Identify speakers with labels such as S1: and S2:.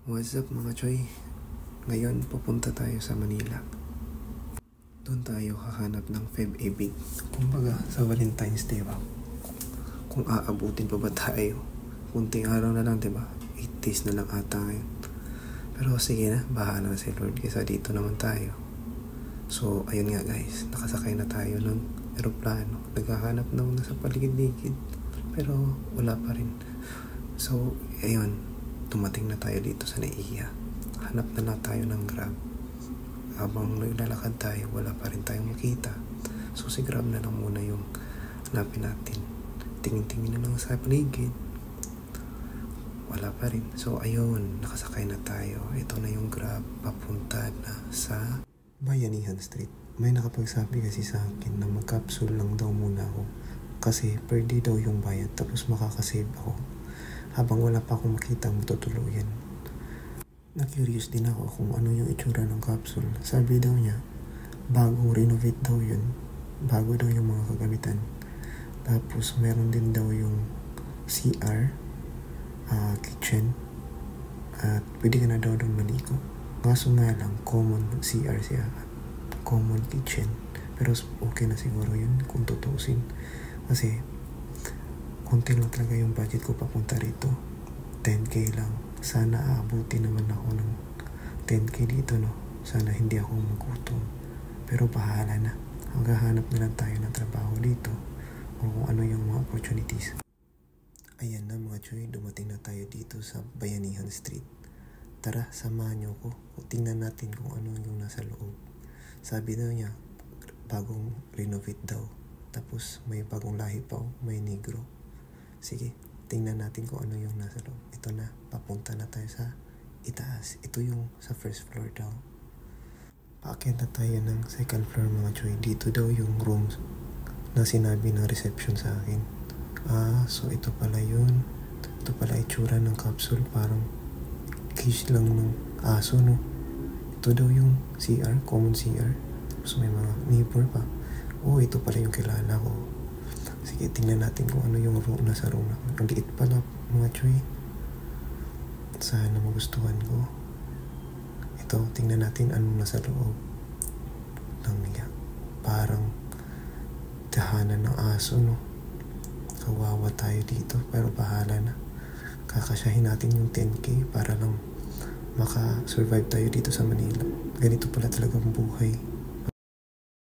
S1: What's up mga choy? Ngayon pupunta tayo sa Manila. Doon tayo hahanap ng Feb Ibig. Kumbaga sa Valentine's Day ba? Kung aabutin pa ba tayo? Kunting araw na lang, diba? 8 days na lang ata ngayon. Pero sige na, bahala na si Lord kaysa dito naman tayo. So ayun nga guys, nakasakay na tayo ng eroplano. Naghahanap na sa paligid-ligid. Pero wala pa rin. So ayun, tumating na tayo dito sa NAIA. Hanap na lang tayo ng Grab. Habang naglalakad tayo, wala pa rin tayong makita. So si Grab na lang muna yung hanapin natin. Tingin-tingin na lang sa paligid. Wala pa rin. So ayun, nakasakay na tayo. Ito na yung Grab papunta na sa Bayanihan Street. May nakapagsabi kasi sa akin na mag-capsule lang daw muna ako. Kasi per day daw yung bayad, tapos makakasave ako habang wala pa akong makitang matutuluyan. Na-curious din ako kung ano yung itsura ng capsule. Sabi daw niya, bagong renovate daw yun. Bago daw yung mga kagamitan. Tapos meron din daw yung CR, kitchen, at pwede ka na daw doon maligo. Kaso nga lang, common CR siya, common kitchen. Pero okay na siguro yun kung tutusin. Kasi konti lang talaga yung budget ko papunta rito. 10k lang. Sana aabuti naman ako ng 10k dito, no? Sana hindi ako magutom. Pero bahala na. Maghahanap na lang tayo ng trabaho dito o kung ano yung mga opportunities. Ayan na mga choy, dumating na tayo dito sa Bayanihan Street. Tara, samahan niyo ko. Tingnan natin kung ano yung nasa loob. Sabi daw niya, bagong renovate daw. Tapos may bagong lahi pa, may negro. Sige, tingnan natin kung ano yung nasa loob. Ito na, papunta na tayo sa itaas. Ito yung sa first floor daw. Paakyat na tayo ng second floor mga choy. Dito daw yung rooms na sinabi ng reception sa akin. So ito pala yun. Ito pala itsura ng capsule. Parang cage lang ng aso, no? Ito daw yung CR, common CR. Tapos may mga neighbor pa. Ito pala yung kilala ko. Sige, tingnan natin kung ano yung room, nasa room na. Ang liit pala mga choy. Sana magustuhan ko. Ito, tingnan natin ano nasa loob. Parang tahanan ng aso, no? Kawawa tayo dito, pero bahala na. Kakasyahin natin yung 10k para lang maka-survive tayo dito sa Manila. Ganito pala talagang buhay.